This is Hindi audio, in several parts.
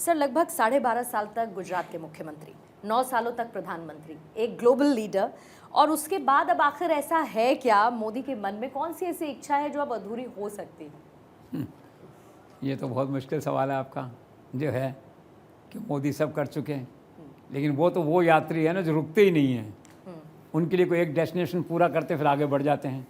सर, लगभग 12.5 साल तक गुजरात के मुख्यमंत्री, 9 सालों तक प्रधानमंत्री, एक ग्लोबल लीडर, और उसके बाद अब आखिर ऐसा है क्या मोदी के मन में? कौन सी ऐसी इच्छा है जो अब अधूरी हो सकती है? ये तो बहुत मुश्किल सवाल है आपका, जो है कि मोदी सब कर चुके हैं, लेकिन वो यात्री है ना जो रुकते ही नहीं हैं। उनके लिए कोई एक डेस्टिनेशन पूरा करते फिर आगे बढ़ जाते हैं।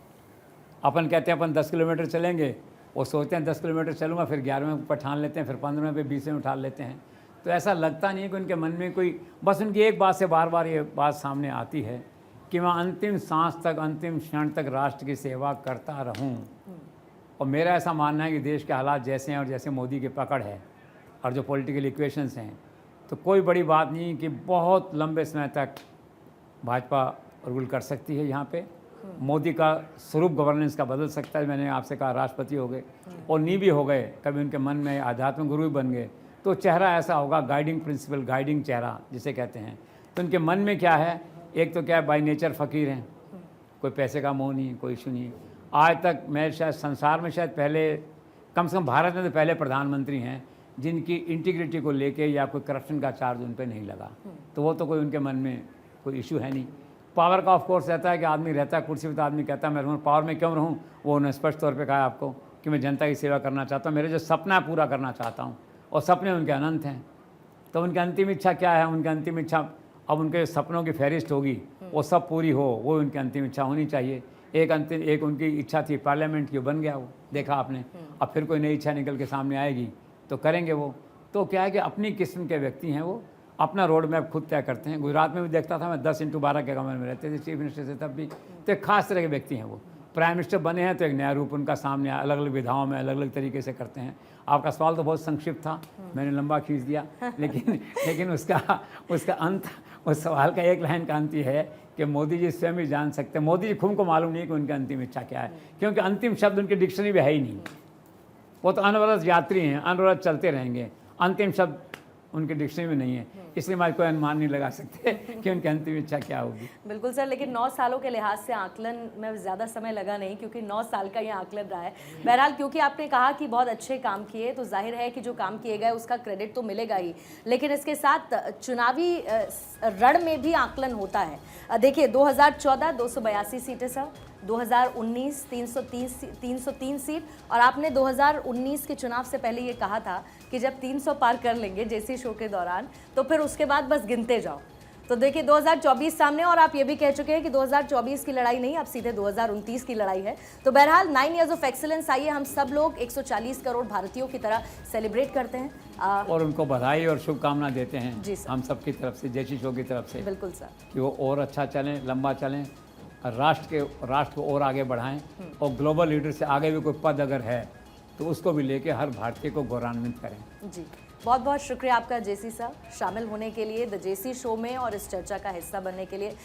अपन कहते हैं अपन 10 किलोमीटर चलेंगे, वो सोचते हैं 10 किलोमीटर चलूँगा, फिर 11वें ऊपर ठान लेते हैं, फिर 15वें पे 20वें उठा लेते हैं। तो ऐसा लगता नहीं है कि उनके मन में कोई, बस उनकी एक बात से बार बार ये बात सामने आती है कि मैं अंतिम सांस तक, अंतिम क्षण तक राष्ट्र की सेवा करता रहूं। और मेरा ऐसा मानना है कि देश के हालात जैसे हैं और जैसे मोदी की पकड़ है और जो पॉलिटिकल इक्वेशंस हैं, तो कोई बड़ी बात नहीं कि बहुत लंबे समय तक भाजपा रूल कर सकती है यहाँ पे। मोदी का स्वरूप गवर्नेंस का बदल सकता है। मैंने आपसे कहा राष्ट्रपति हो गए और नहीं भी हो गए, कभी उनके मन में आध्यात्मिक गुरु भी बन गए, तो चेहरा ऐसा होगा, गाइडिंग प्रिंसिपल, गाइडिंग चेहरा जिसे कहते हैं। तो उनके मन में क्या है, एक तो क्या है, बाई नेचर फ़कीर हैं, कोई पैसे का मोह नहीं, कोई इशू नहीं। आज तक मैं शायद संसार में शायद पहले, कम से कम भारत में तो पहले प्रधानमंत्री हैं जिनकी इंटीग्रिटी को लेके या कोई करप्शन का चार्ज उन पर नहीं लगा। तो वो तो कोई उनके मन में कोई इशू है नहीं। पावर का ऑफ कोर्स रहता है कि आदमी रहता है कुर्सी पर, तो आदमी कहता है मैं रहूँ, पावर में क्यों रहूँ। वो उन्होंने स्पष्ट तौर पे कहा आपको कि मैं जनता की सेवा करना चाहता हूँ, मेरे जो सपना है पूरा करना चाहता हूँ, और सपने उनके अनंत हैं। तो उनकी अंतिम इच्छा क्या है? उनकी अंतिम इच्छा, अब उनके सपनों की फहरिस्त होगी, वो सब पूरी हो, वो उनकी अंतिम इच्छा होनी चाहिए। एक उनकी इच्छा थी पार्लियामेंट की, बन गया वो, देखा आपने। अब फिर कोई नई इच्छा निकल के सामने आएगी तो करेंगे वो। तो क्या है कि अपनी किस्म के व्यक्ति हैं, वो अपना रोड मैप खुद तय करते हैं। गुजरात में भी देखता था मैं, 10x12 के कमरे में रहते थे चीफ मिनिस्टर से, तब भी। तो एक खास तरह के व्यक्ति हैं वो। प्राइम मिनिस्टर बने हैं तो एक नया रूप उनका सामने आया, अलग अलग विधाओं में अलग अलग तरीके से करते हैं। आपका सवाल तो बहुत संक्षिप्त था, मैंने लंबा खींच दिया, लेकिन उसका अंत, उस सवाल का एक लाइन का अंत ये है कि मोदी जी स्वयं भी जान सकते हैं, मोदी जी खुद को मालूम नहीं कि उनकी अंतिम इच्छा क्या है, क्योंकि अंतिम शब्द उनकी डिक्शनरी में है ही नहीं। वो तो अनवरत यात्री हैं, अनवरत चलते रहेंगे, अंतिम शब्द उनके डिक्शनरी में नहीं है। इसलिए मैं कोई अनुमान नहीं लगा सकते कि उनकी अंतिम इच्छा क्या होगी। बिल्कुल सर, लेकिन 9 सालों के लिहाज से आकलन में ज़्यादा समय लगा नहीं, क्योंकि 9 साल का ये आकलन रहा है। बहरहाल, क्योंकि आपने कहा कि बहुत अच्छे काम किए, तो जाहिर है कि जो काम किए गए उसका क्रेडिट तो मिलेगा ही, लेकिन इसके साथ चुनावी रण में भी आकलन होता है। देखिए, 2014 282 सीटें सर, 2019 303 सीट, और आपने 2019 के चुनाव से पहले ये कहा था कि जब 300 पार कर लेंगे जेसी शो के दौरान, तो फिर उसके बाद बस गिनते जाओ। तो देखिए 2024 सामने, और आप ये भी कह चुके हैं कि 2024 की लड़ाई नहीं, अब सीधे 2029 की लड़ाई है। तो बहरहाल 9 इयर्स ऑफ एक्सीलेंस, आइए हम सब लोग 140 करोड़ भारतीयों की तरह सेलिब्रेट करते हैं और उनको बधाई और शुभकामना देते हैं जी सर, हम सब की तरफ से, जेसी शो की तरफ से। बिल्कुल सर, कि वो और अच्छा चलें, लंबा चलें, राष्ट्र को और आगे बढ़ाएं, और ग्लोबल लीडर से आगे भी कोई पद अगर है तो उसको भी लेके हर भारतीय को गौरवान्वित करें। जी, बहुत बहुत शुक्रिया आपका जेसी साहब, शामिल होने के लिए द जेसी शो में और इस चर्चा का हिस्सा बनने के लिए।